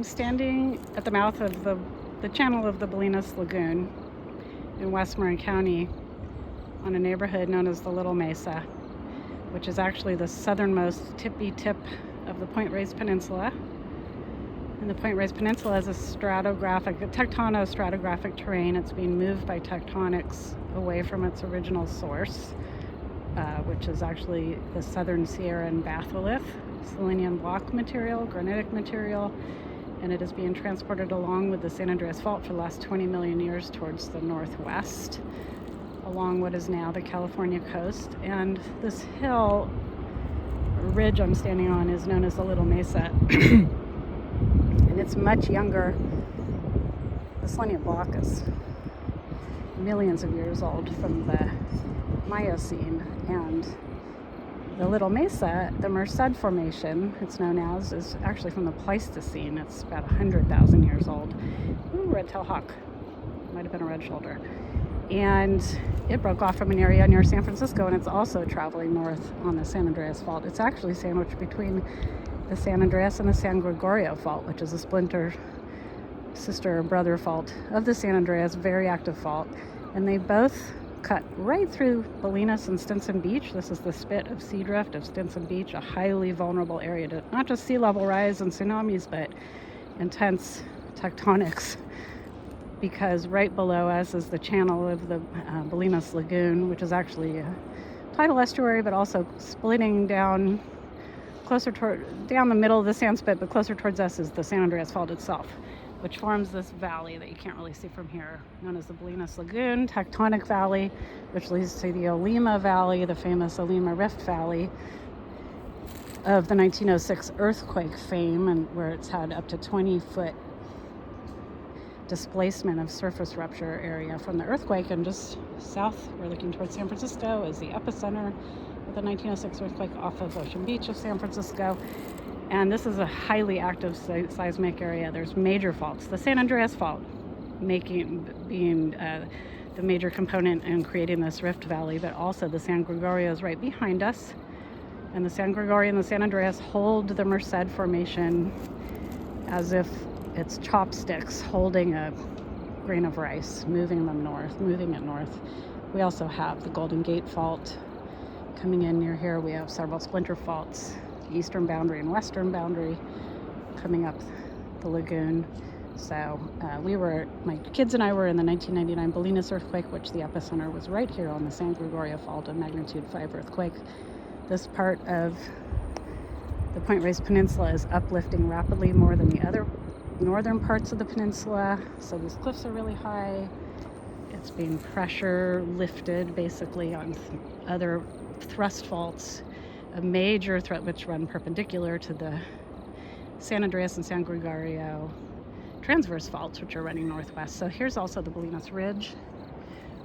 I'm standing at the mouth of the channel of the Bolinas Lagoon in West Marin County on a neighborhood known as the Little Mesa, which is actually the southernmost tippy tip of the Reyes Peninsula. And the Reyes Peninsula is a tectono-stratigraphic terrain. It's being moved by tectonics away from its original source, which is actually the southern Sierra and batholith, Salinian Block material, granitic material, and it is being transported along with the San Andreas Fault for the last 20 million years towards the northwest, along what is now the California coast. And this hill, or ridge I'm standing on, is known as the Little Mesa. And it's much younger. The Salinian Block is millions of years old from the Miocene, and the Little Mesa, the Merced Formation, it's known as, is actually from the Pleistocene. It's about 100,000 years old. Ooh, red-tailed hawk. Might have been a red shoulder. And it broke off from an area near San Francisco, and it's also traveling north on the San Andreas Fault. It's actually sandwiched between the San Andreas and the San Gregorio Fault, which is a splinter sister or brother fault of the San Andreas, very active fault. And they both cut right through Bolinas and Stinson Beach. This is the spit of sea drift of Stinson Beach, a highly vulnerable area to not just sea level rise and tsunamis, but intense tectonics, because right below us is the channel of the Bolinas Lagoon, which is actually a tidal estuary, but also splitting down down the middle of the sand spit, but closer towards us is the San Andreas Fault itself, which forms this valley that you can't really see from here, known as the Bolinas Lagoon, Tectonic Valley, which leads to the Olema Valley, the famous Olema Rift Valley of the 1906 earthquake fame, and where it's had up to 20-foot displacement of surface rupture area from the earthquake. And just south, we're looking towards San Francisco, is the epicenter of the 1906 earthquake off of Ocean Beach of San Francisco. And this is a highly active seismic area. There's major faults. The San Andreas Fault being the major component in creating this rift valley, but also the San Gregorio is right behind us. And the San Gregorio and the San Andreas hold the Merced Formation as if it's chopsticks holding a grain of rice, moving it north. We also have the Golden Gate Fault coming in near here. We have several splinter faults, eastern boundary and western boundary, coming up the lagoon. So my kids and I were in the 1999 Bolinas earthquake, which the epicenter was right here on the San Gregorio Fault, a magnitude 5 earthquake. This part of the Reyes Peninsula is uplifting rapidly more than the other northern parts of the peninsula. So these cliffs are really high. It's being pressure lifted basically on other thrust faults, a major threat which run perpendicular to the San Andreas and San Gregorio transverse faults, which are running northwest. So here's also the Bolinas Ridge,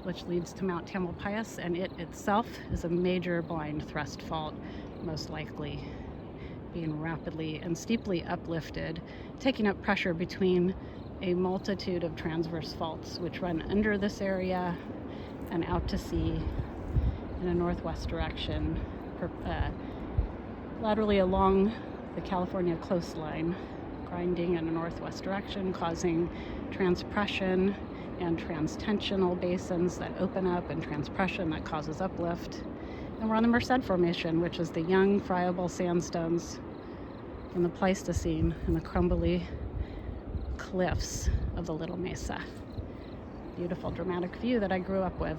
which leads to Mount Tamalpais, and it itself is a major blind thrust fault, most likely being rapidly and steeply uplifted, taking up pressure between a multitude of transverse faults which run under this area and out to sea in a northwest direction, laterally along the California coastline, grinding in a northwest direction, causing transpression and transtensional basins that open up, and transpression that causes uplift. And we're on the Merced Formation, which is the young friable sandstones from the Pleistocene and the crumbly cliffs of the Little Mesa. Beautiful, dramatic view that I grew up with.